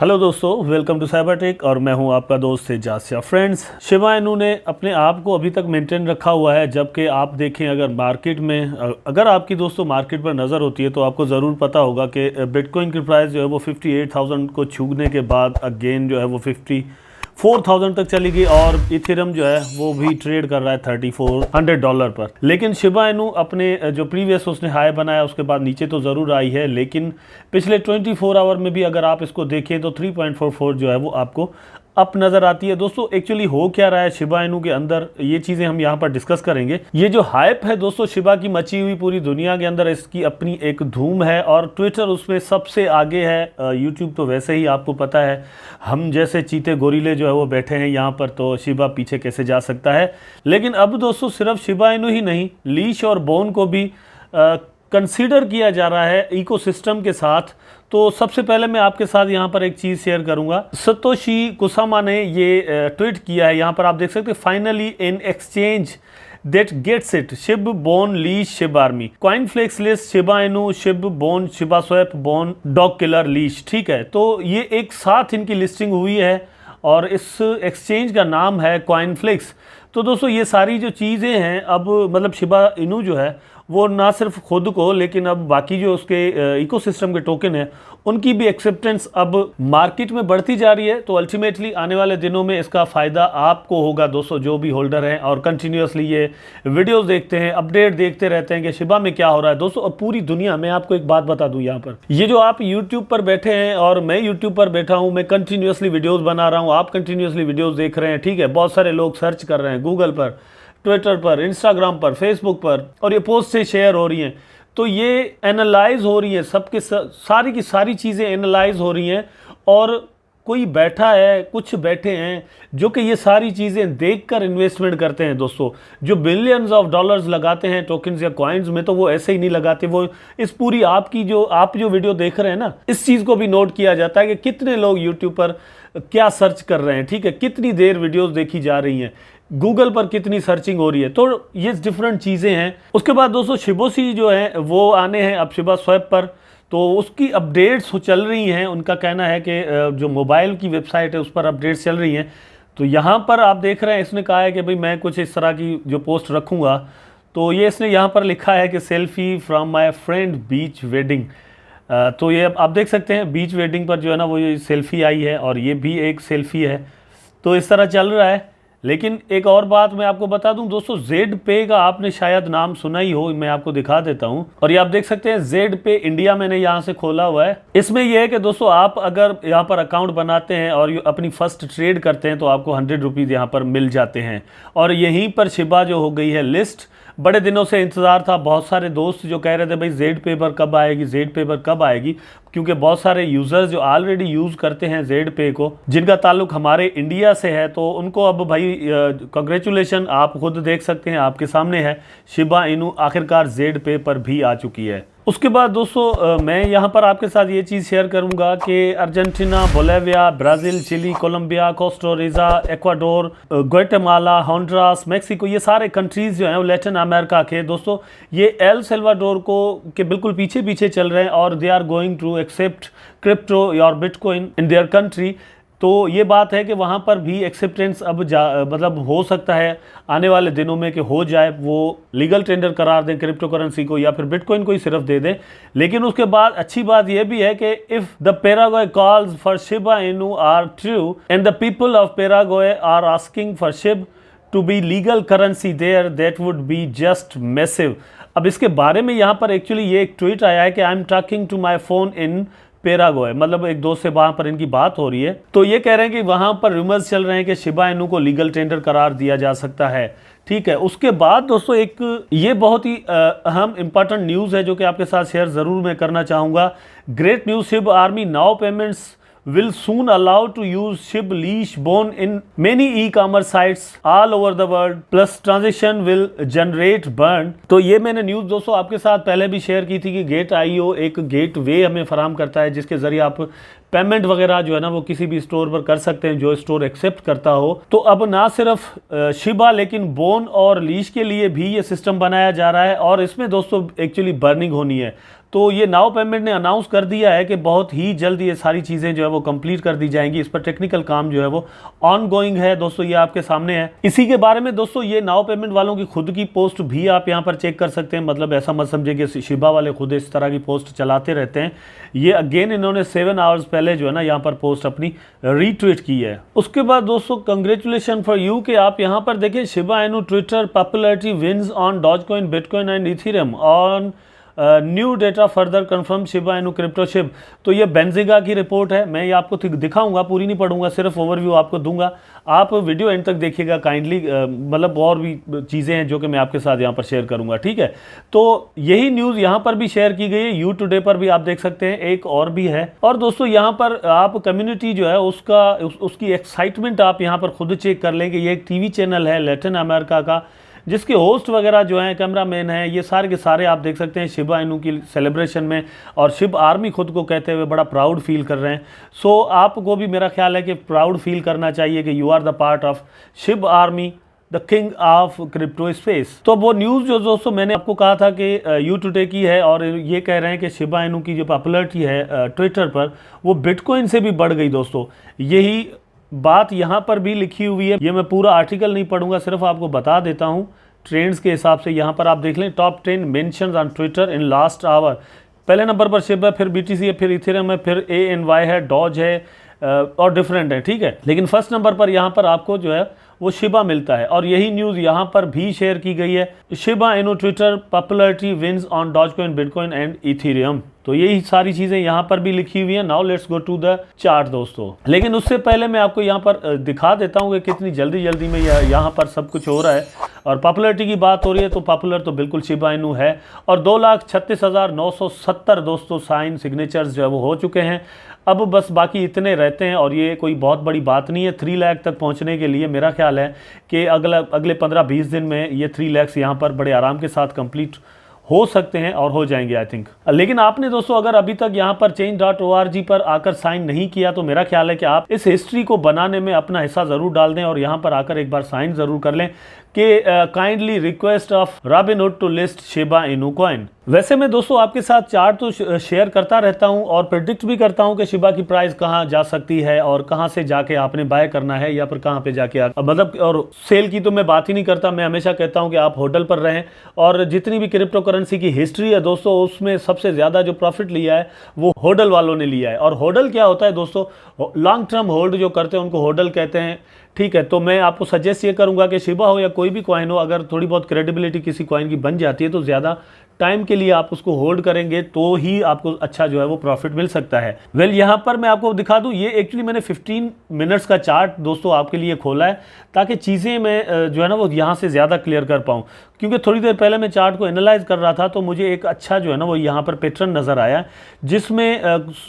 Hello दोस्तों, welcome to cyber tech और मैं हूं आपका दोस्त सेजासिया। फ्रेंड्स, शिबा इनू ने अपने आप को अभी तक मेंटेन रखा हुआ है, जबकि आप देखें अगर मार्केट में अगर आपकी दोस्तों मार्केट पर नज़र होती है तो आपको ज़रूर पता होगा कि बिटकॉइन की प्राइस जो है वो 58,000 को छूने के बाद अगेन जो है वो 54,000 तक चली गई और इथेरियम जो है वो भी ट्रेड कर रहा है $3,400 पर। लेकिन शिबा इनू अपने जो प्रीवियस उसने हाई बनाया उसके बाद नीचे तो ज़रूर आई है, लेकिन पिछले 24 आवर में भी अगर आप इसको देखें तो 3.44 जो है वो आपको अप नज़र आती है। दोस्तों एक्चुअली हो क्या रहा है शिबा इनू के अंदर, ये चीज़ें हम यहाँ पर डिस्कस करेंगे। ये जो हाइप है दोस्तों शिबा की मची हुई पूरी दुनिया के अंदर, इसकी अपनी एक धूम है और ट्विटर उसमें सबसे आगे है। यूट्यूब तो वैसे ही आपको पता है, हम जैसे चीते गोरिल्ले जो है वो बैठे हैं यहाँ पर, तो शिबा पीछे कैसे जा सकता है। लेकिन अब दोस्तों सिर्फ शिबा इनू ही नहीं, लीश और बोन को भी कंसीडर किया जा रहा है इकोसिस्टम के साथ। तो सबसे पहले मैं आपके साथ यहाँ पर एक चीज़ शेयर करूँगा। सतोशी कुसामा ने ये ट्वीट किया है, यहाँ पर आप देख सकते हैं, finally in exchange that gets it Shib Bone Leash Shib Army coin Flex list Shiba Inu Shib Bone Shiba Swap Bone Dog Killer Leash. ठीक है, तो ये एक साथ इनकी लिस्टिंग हुई है और इस एक्सचेंज का नाम है कॉइन फ्लेक्स। तो दोस्तों ये सारी जो चीज़ें हैं, अब मतलब शिबा इनू जो है वो ना सिर्फ खुद को, लेकिन अब बाकी जो उसके इकोसिस्टम के टोकन है उनकी भी एक्सेप्टेंस अब मार्केट में बढ़ती जा रही है। तो अल्टीमेटली आने वाले दिनों में इसका फ़ायदा आपको होगा दोस्तों, जो भी होल्डर हैं और कंटिन्यूसली ये वीडियोस देखते हैं, अपडेट देखते रहते हैं कि शिबा में क्या हो रहा है। दोस्तों अब पूरी दुनिया में आपको एक बात बता दूं, यहाँ पर ये जो आप यूट्यूब पर बैठे हैं और मैं यूट्यूब पर बैठा हूँ, मैं कंटिन्यूसली वीडियोज़ बना रहा हूँ, आप कंटिन्यूसली वीडियोज़ देख रहे हैं। ठीक है, बहुत सारे लोग सर्च कर रहे हैं गूगल पर, ट्विटर पर, इंस्टाग्राम पर, फेसबुक पर, और ये पोस्ट से शेयर हो रही हैं। तो ये एनालाइज हो रही है, सबके सारी की सारी चीज़ें एनालाइज हो रही हैं और कोई बैठा है, कुछ बैठे हैं जो कि ये सारी चीज़ें देखकर इन्वेस्टमेंट करते हैं। दोस्तों जो बिलियंस ऑफ डॉलर्स लगाते हैं टोकन्स या कॉइन्स में, तो वो ऐसे ही नहीं लगाते, वो इस पूरी आपकी जो आप जो वीडियो देख रहे हैं ना, इस चीज़ को भी नोट किया जाता है कि कितने लोग यूट्यूब पर क्या सर्च कर रहे हैं। ठीक है, कितनी देर वीडियोज़ देखी जा रही हैं, गूगल पर कितनी सर्चिंग हो रही है, तो ये डिफरेंट चीज़ें हैं। उसके बाद दोस्तों शिबोसी जो है वो आने हैं अब शिबा स्वैप पर, तो उसकी अपडेट्स चल रही हैं। उनका कहना है कि जो मोबाइल की वेबसाइट है उस पर अपडेट्स चल रही हैं। तो यहाँ पर आप देख रहे हैं, इसने कहा है कि भाई मैं कुछ इस तरह की जो पोस्ट रखूँगा, तो ये इसने यहाँ पर लिखा है कि selfie from my friend beach wedding. तो ये आप देख सकते हैं बीच वेडिंग पर जो है ना वो ये सेल्फी आई है और ये भी एक सेल्फी है। तो इस तरह चल रहा है। लेकिन एक और बात मैं आपको बता दूं दोस्तों, जेड पे का आपने शायद नाम सुना ही हो, मैं आपको दिखा देता हूं। और ये आप देख सकते हैं जेड पे इंडिया मैंने यहां से खोला हुआ है। इसमें यह है कि दोस्तों आप अगर यहां पर अकाउंट बनाते हैं और अपनी फर्स्ट ट्रेड करते हैं तो आपको 100 रुपीज़ यहाँ पर मिल जाते हैं। और यहीं पर शिबा जो हो गई है लिस्ट, बड़े दिनों से इंतज़ार था। बहुत सारे दोस्त जो कह रहे थे भाई जेड पे पर कब आएगी, जेड पे पर कब आएगी, क्योंकि बहुत सारे यूज़र्स जो ऑलरेडी यूज़ करते हैं जेड पे को, जिनका ताल्लुक हमारे इंडिया से है, तो उनको अब भाई कांग्रेचुलेशन, आप खुद देख सकते हैं, आपके सामने है, शिबा इनू आखिरकार जेड पे पर भी आ चुकी है। उसके बाद दोस्तों मैं यहाँ पर आपके साथ ये चीज़ शेयर करूँगा कि Argentina, Bolivia, Brazil, Chile, Colombia, Costa Rica, Ecuador, Guatemala, Honduras, Mexico, ये सारे कंट्रीज़ जो हैं लैटिन अमेरिका के दोस्तों, ये एल सल्वाडोर को के बिल्कुल पीछे पीछे चल रहे हैं और they are going to accept crypto और बिटकॉइन इन देयर कंट्री। तो ये बात है कि वहाँ पर भी एक्सेप्टेंस अब मतलब हो सकता है आने वाले दिनों में कि हो जाए, वो लीगल टेंडर करार दें क्रिप्टो करेंसी को या फिर बिटकॉइन को ही सिर्फ दे दें। लेकिन उसके बाद अच्छी बात यह भी है कि if the Paraguay calls for Shiba Inu are true and the people of Paraguay are asking for Shib to be legal currency there, that would be just massive. अब इसके बारे में यहाँ पर एक्चुअली ये एक ट्वीट आया है कि I am talking to my phone in Paraguay, मतलब एक दोस्त से वहाँ पर इनकी बात हो रही है। तो ये कह रहे हैं कि वहाँ पर रूमर्स चल रहे हैं कि शिबा इनू को लीगल टेंडर करार दिया जा सकता है। ठीक है, उसके बाद दोस्तों एक ये बहुत ही अहम इंपॉर्टेंट न्यूज़ है जो कि आपके साथ शेयर ज़रूर मैं करना चाहूँगा। Great news, Shiv army now payments will soon allow to use SHIB leash bone in many e-commerce sites all over the world, plus transaction will generate burn। तो ये मैंने न्यूज़ दोस्तों आपके साथ पहले भी शेयर की थी कि Gate.io एक गेट वे हमें फराहम करता है जिसके ज़रिए आप पेमेंट वगैरह जो है ना वो किसी भी स्टोर पर कर सकते हैं जो स्टोर एक्सेप्ट करता हो। तो अब ना सिर्फ शिबा लेकिन बोन और लीश के लिए भी ये सिस्टम बनाया जा रहा है और इसमें दोस्तों एक्चुअली बर्निंग होनी है। तो ये नाउ पेमेंट ने अनाउंस कर दिया है कि बहुत ही जल्द ये सारी चीज़ें जो है वो कंप्लीट कर दी जाएंगी। इस पर टेक्निकल काम जो है वो ऑन गोइंग है दोस्तों, ये आपके सामने है। इसी के बारे में दोस्तों ये नाउ पेमेंट वालों की खुद की पोस्ट भी आप यहाँ पर चेक कर सकते हैं। मतलब ऐसा मत समझे कि शिबा वाले खुद इस तरह की पोस्ट चलाते रहते हैं। ये अगेन इन्होंने 7 आवर्स पहले जो है ना यहाँ पर पोस्ट अपनी रीट्वीट की है। उसके बाद दोस्तों कंग्रेचुलेशन फॉर यू कि आप यहाँ पर देखें, Shiba Inu Twitter popularity wins on Dogecoin, Bitcoin and Ethereum on new data further confirm Shiba Inu cryptoship. तो ये बेंजिगा की रिपोर्ट है। मैं ये आपको दिखाऊंगा, पूरी नहीं पढ़ूंगा, सिर्फ ओवरव्यू आपको दूंगा। आप वीडियो एंड तक देखिएगा काइंडली। मतलब और भी चीज़ें हैं जो कि मैं आपके साथ यहाँ पर शेयर करूंगा, ठीक है। तो यही न्यूज़ यहाँ पर भी शेयर की गई है, यू टुडे पर भी आप देख सकते हैं। एक और भी है। और दोस्तों यहाँ पर आप कम्युनिटी जो है उसकी एक्साइटमेंट आप यहाँ पर खुद चेक कर लें कि ये एक टीवी चैनल है लैटिन अमेरिका का, जिसके होस्ट वगैरह जो हैं, कैमरामैन हैं, ये सारे के सारे आप देख सकते हैं शिबा इनू की सेलिब्रेशन में, और शिब आर्मी खुद को कहते हुए बड़ा प्राउड फील कर रहे हैं। सो आपको भी मेरा ख्याल है कि प्राउड फील करना चाहिए कि you are the part of Shib Army, the king of crypto space. तो वो न्यूज़ जो दोस्तों मैंने आपको कहा था कि यू टुडे की है, और ये कह रहे हैं कि शिबा इनू की जो पॉपुलरिटी है ट्विटर पर, वो बिटकॉइन से भी बढ़ गई दोस्तों। यही बात यहाँ पर भी लिखी हुई है। ये मैं पूरा आर्टिकल नहीं पढ़ूंगा, सिर्फ आपको बता देता हूँ ट्रेंड्स के हिसाब से। यहाँ पर आप देख लें, top 10 mentions on Twitter in last hour. पहले नंबर पर शिब है, फिर BTC है, फिर इथेरियम है, फिर ANY है, डॉज है, और डिफरेंट है, ठीक है। लेकिन फर्स्ट नंबर पर यहाँ पर आपको जो है वो शिबा मिलता है। और यही न्यूज़ यहाँ पर भी शेयर की गई है, Shiba Inu Twitter popularity wins on Dogecoin, Bitcoin and Ethereum. तो यही सारी चीज़ें यहाँ पर भी लिखी हुई हैं। Now let's go to the chart दोस्तों। लेकिन उससे पहले मैं आपको यहाँ पर दिखा देता हूँ कि कितनी जल्दी जल्दी में यहाँ पर सब कुछ हो रहा है। और पॉपुलरिटी की बात हो रही है तो पॉपुलर तो बिल्कुल शिबा इनू है। और 2,36,970 दोस्तों साइन सिग्नेचर्स जो है वो हो चुके हैं। अब बस बाकी इतने रहते हैं, और ये कोई बहुत बड़ी बात नहीं है 3 लाख तक पहुंचने के लिए। मेरा ख्याल है कि अगले 15-20 दिन में ये 3 लाख यहाँ पर बड़े आराम के साथ कंप्लीट हो सकते हैं और हो जाएंगे आई थिंक। लेकिन आपने दोस्तों अगर अभी तक यहाँ पर change.org पर आकर साइन नहीं किया तो मेरा ख्याल है कि आप इस हिस्ट्री को बनाने में अपना हिस्सा ज़रूर डाल दें, और यहाँ पर आकर एक बार साइन ज़रूर कर लें कि kindly request of Robinhood to list Shiba Inu coin. वैसे मैं दोस्तों आपके साथ चार्ट तो शेयर करता रहता हूं और प्रेडिक्ट भी करता हूं कि शिबा की प्राइस कहां जा सकती है और कहां से जाके आपने बाय करना है, या फिर कहां पे जाके मतलब। और सेल की तो मैं बात ही नहीं करता। मैं हमेशा कहता हूं कि आप होल्ड पर रहें, और जितनी भी क्रिप्टो करेंसी की हिस्ट्री है दोस्तों, उसमें सबसे ज़्यादा जो प्रॉफिट लिया है वो होल्ड वालों ने लिया है। और होल्ड क्या होता है दोस्तों? लॉन्ग टर्म होल्ड जो करते हैं उनको होल्ड कहते हैं, ठीक है। तो मैं आपको सजेस्ट ये करूंगा कि शिबा हो या कोई भी कॉइन हो, अगर थोड़ी बहुत क्रेडिबिलिटी किसी कॉइन की बन जाती है तो ज़्यादा टाइम के लिए आप उसको होल्ड करेंगे तो ही आपको अच्छा जो है वो प्रॉफिट मिल सकता है। वेल यहाँ पर मैं आपको दिखा दूँ, ये एक्चुअली मैंने 15 मिनट्स का चार्ट दोस्तों आपके लिए खोला है ताकि चीज़ें मैं जो है ना वो यहाँ से ज़्यादा क्लियर कर पाऊँ, क्योंकि थोड़ी देर पहले मैं चार्ट को एनालाइज कर रहा था तो मुझे एक अच्छा जो है ना वो यहाँ पर पैटर्न नज़र आया जिसमें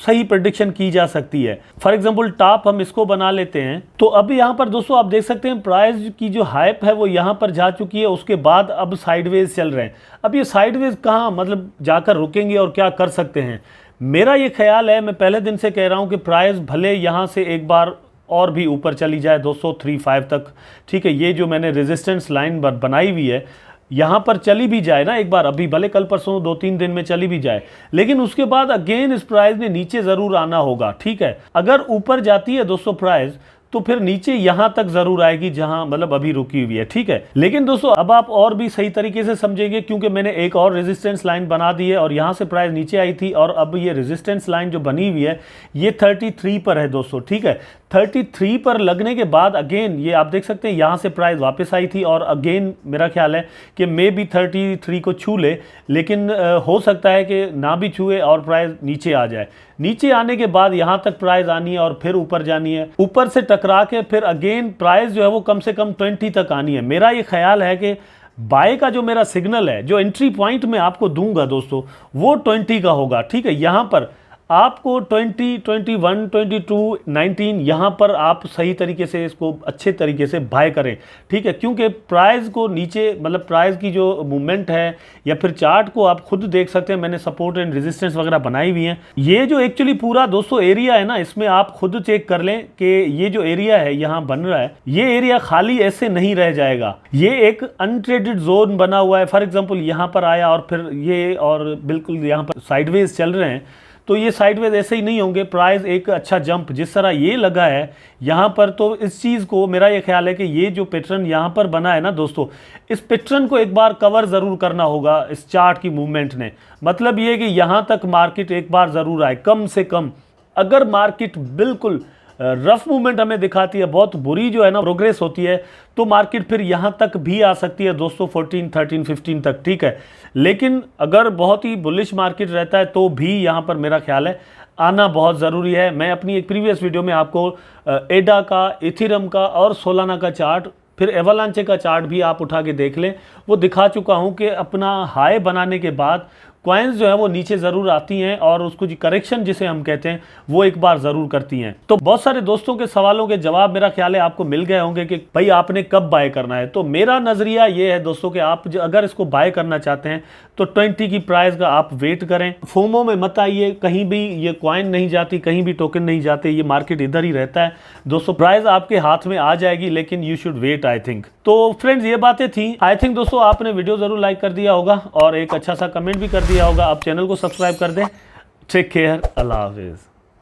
सही प्रेडिक्शन की जा सकती है। फॉर एग्जांपल टॉप हम इसको बना लेते हैं, तो अभी यहाँ पर दोस्तों आप देख सकते हैं प्राइस की जो हाइप है वो यहाँ पर जा चुकी है, उसके बाद अब साइडवेज चल रहे हैं। अब ये साइडवेज कहाँ मतलब जाकर रुकेंगे और क्या कर सकते हैं? मेरा ये ख्याल है, मैं पहले दिन से कह रहा हूँ कि प्राइस भले यहाँ से एक बार और भी ऊपर चली जाए 235 तक, ठीक है। ये जो मैंने रेजिस्टेंस लाइन बनाई हुई है यहाँ पर चली भी जाए ना एक बार, अभी भले कल परसों 2-3 दिन में चली भी जाए, लेकिन उसके बाद अगेन इस प्राइस ने नीचे ज़रूर आना होगा, ठीक है। अगर ऊपर जाती है दोस्तों प्राइस तो फिर नीचे यहाँ तक जरूर आएगी जहाँ मतलब अभी रुकी हुई है, ठीक है। लेकिन दोस्तों अब आप और भी सही तरीके से समझेंगे, क्योंकि मैंने एक और रेजिस्टेंस लाइन बना दी है और यहाँ से प्राइस नीचे आई थी, और अब ये रेजिस्टेंस लाइन जो बनी हुई है ये 33 पर है दोस्तों, ठीक है। 33 पर लगने के बाद अगेन ये आप देख सकते हैं यहाँ से प्राइस वापस आई थी, और अगेन मेरा ख्याल है कि मे भी 33 को छू ले, लेकिन हो सकता है कि ना भी छुए और प्राइस नीचे आ जाए। नीचे आने के बाद यहाँ तक प्राइस आनी है और फिर ऊपर जानी है, ऊपर से टकरा के फिर अगेन प्राइस जो है वो कम से कम 20 तक आनी है। मेरा ये ख्याल है कि बाय का जो मेरा सिग्नल है, जो एंट्री पॉइंट मैं आपको दूंगा दोस्तों, वो 20 का होगा, ठीक है। यहाँ पर आपको 20, 21, 22, 19 यहाँ पर आप सही तरीके से इसको अच्छे तरीके से बाय करें, ठीक है। क्योंकि प्राइस को नीचे मतलब प्राइस की जो मूवमेंट है या फिर चार्ट को आप खुद देख सकते हैं, मैंने सपोर्ट एंड रेजिस्टेंस वगैरह बनाई हुई हैं। ये जो एक्चुअली पूरा दोस्तों एरिया है ना, इसमें आप खुद चेक कर लें कि ये जो एरिया है यहाँ बन रहा है, ये एरिया खाली ऐसे नहीं रह जाएगा। ये एक अनट्रेडेड जोन बना हुआ है। फॉर एग्जांपल यहाँ पर आया और फिर ये और बिल्कुल यहाँ पर साइडवेज चल रहे हैं, तो ये साइडवेज ऐसे ही नहीं होंगे। प्राइस एक अच्छा जंप जिस तरह ये लगा है यहाँ पर, तो इस चीज़ को मेरा ये ख्याल है कि ये जो पैटर्न यहाँ पर बना है ना दोस्तों, इस पैटर्न को एक बार कवर ज़रूर करना होगा इस चार्ट की मूवमेंट ने। मतलब ये कि यहाँ तक मार्केट एक बार ज़रूर आए कम से कम। अगर मार्केट बिल्कुल रफ मूवमेंट हमें दिखाती है, बहुत बुरी जो है ना प्रोग्रेस होती है, तो मार्केट फिर यहाँ तक भी आ सकती है दोस्तों 14, 13, 15 तक, ठीक है। लेकिन अगर बहुत ही बुलिश मार्केट रहता है तो भी यहाँ पर मेरा ख्याल है आना बहुत ज़रूरी है। मैं अपनी एक प्रीवियस वीडियो में आपको एडा का, इथेरियम का और सोलाना का चार्ट, फिर एवलांचे का चार्ट भी आप उठा के देख लें, वो दिखा चुका हूँ कि अपना हाई बनाने के बाद कॉइन्स जो है वो नीचे ज़रूर आती हैं और उसको जो करेक्शन जिसे हम कहते हैं वो एक बार ज़रूर करती हैं। तो बहुत सारे दोस्तों के सवालों के जवाब मेरा ख्याल है आपको मिल गए होंगे कि भाई आपने कब बाय करना है। तो मेरा नज़रिया ये है दोस्तों कि आप अगर इसको बाय करना चाहते हैं तो 20 की प्राइस का आप वेट करें। फोमो में मत आइए, कहीं भी ये कॉइन नहीं जाती, कहीं भी टोकन नहीं जाते, ये मार्केट इधर ही रहता है दोस्तों। प्राइस आपके हाथ में आ जाएगी, लेकिन you should wait I think. तो फ्रेंड्स ये बातें थी। आई थिंक दोस्तों आपने वीडियो ज़रूर लाइक कर दिया होगा और एक अच्छा सा कमेंट भी कर दिया होगा। आप चैनल को सब्सक्राइब कर दें। टेक केयर, अल्लाह हाफिज़।